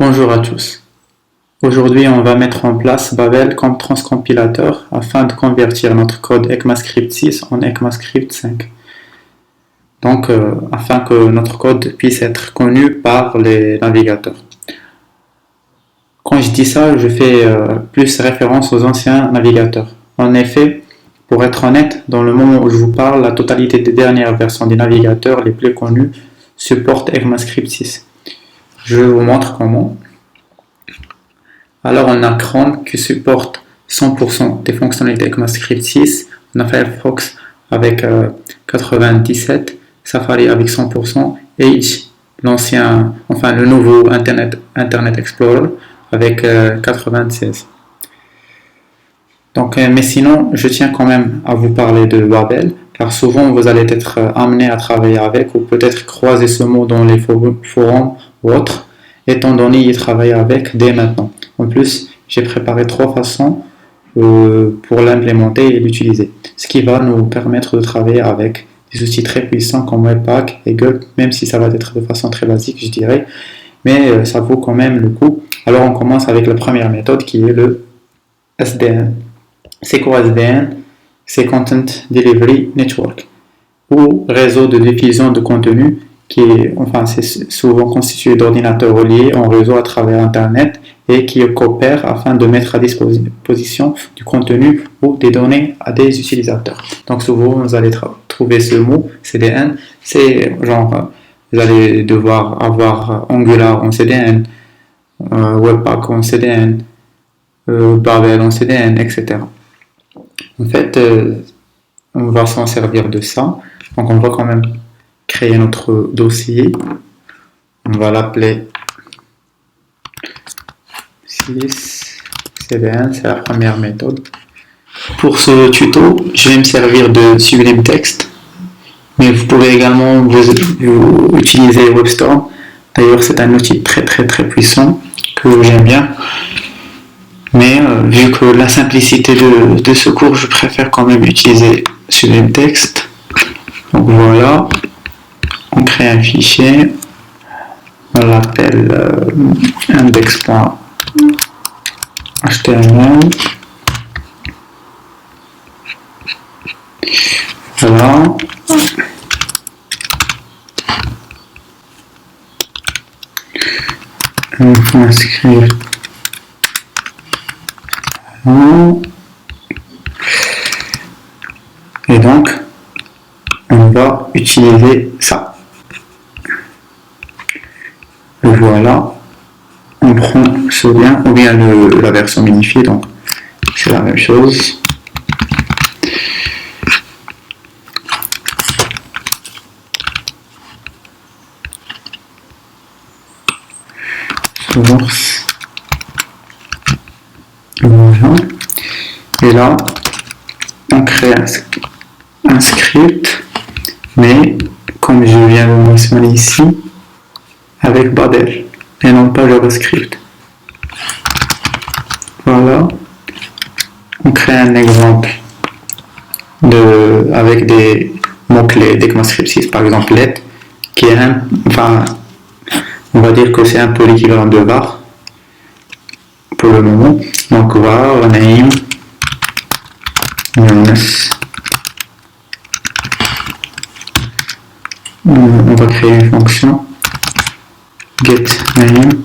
Bonjour à tous. Aujourd'hui, on va mettre en place Babel comme transcompilateur afin de convertir notre code ECMAScript 6 en ECMAScript 5. Donc, afin que notre code puisse être connu par les navigateurs. Quand je dis ça, je fais plus référence aux anciens navigateurs. En effet, pour être honnête, dans le moment où je vous parle, la totalité des dernières versions des navigateurs les plus connus supportent ECMAScript 6. Je vous montre comment. Alors on a Chrome qui supporte 100% des fonctionnalités ECMAScript 6, on a Firefox avec 97, Safari avec 100%, Edge, le nouveau Internet Explorer avec 96. Donc, mais sinon, je tiens quand même à vous parler de Babel, car souvent vous allez être amené à travailler avec, ou peut-être croiser ce mot dans les forums ou autres, étant donné y travailler avec dès maintenant. En plus, j'ai préparé 3 façons pour l'implémenter et l'utiliser, ce qui va nous permettre de travailler avec des outils très puissants comme Webpack et Gulp, même si ça va être de façon très basique, je dirais, mais ça vaut quand même le coup. Alors on commence avec la première méthode qui est le SDN. C'est quoi SDN? C'est Content Delivery Network, ou réseau de diffusion de contenu c'est souvent constitué d'ordinateurs reliés en réseau à travers Internet et qui coopèrent afin de mettre à disposition du contenu ou des données à des utilisateurs. Donc souvent vous allez trouver ce mot CDN, c'est genre vous allez devoir avoir Angular en CDN, Webpack en CDN, Babel en CDN, etc. En fait, on va s'en servir de ça. Donc on va quand même créer notre dossier. On va l'appeler 6 CDN, c'est la première méthode. Pour ce tuto, je vais me servir de Sublime Text, mais vous pouvez également vous utiliser WebStorm. D'ailleurs, c'est un outil très puissant que j'aime bien. Mais vu que la simplicité de ce cours, je préfère quand même utiliser Sublime Text. Donc voilà, on crée un fichier, on l'appelle index.html. Voilà. On va inscrire. Et donc, on va utiliser ça. Le voilà. On prend ce lien ou bien la version minifiée, donc c'est la même chose. Source. Voilà. Et là, on crée un script, mais comme je viens de mentionner ici, avec Babel et non pas JavaScript. Voilà. On crée un exemple avec des mots-clés d'ECMAScript 6, par exemple let, qui est on va dire que c'est un peu l'équivalent de var pour le moment. Donc var, name, on va créer une fonction get name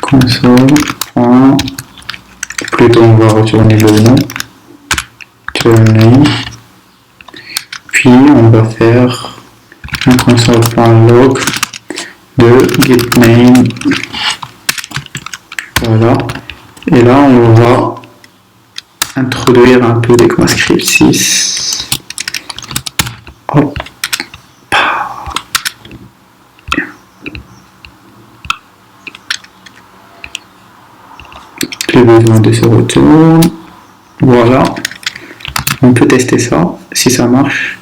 console. Plutôt on va retourner le nom, name, puis on va faire un console.log de getName. Voilà, et là on va introduire un peu d'ECMAScript 6. Hop. J'ai besoin de ce retour. Voilà, on peut tester ça si ça marche.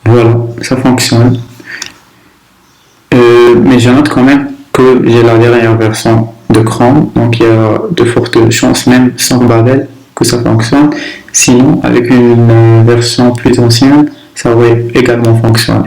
Voilà, ça fonctionne. Mais je note quand même que j'ai la dernière version de Chrome, donc il y a de fortes chances, même sans Babel, que ça fonctionne. Sinon, avec une version plus ancienne, ça aurait également fonctionné.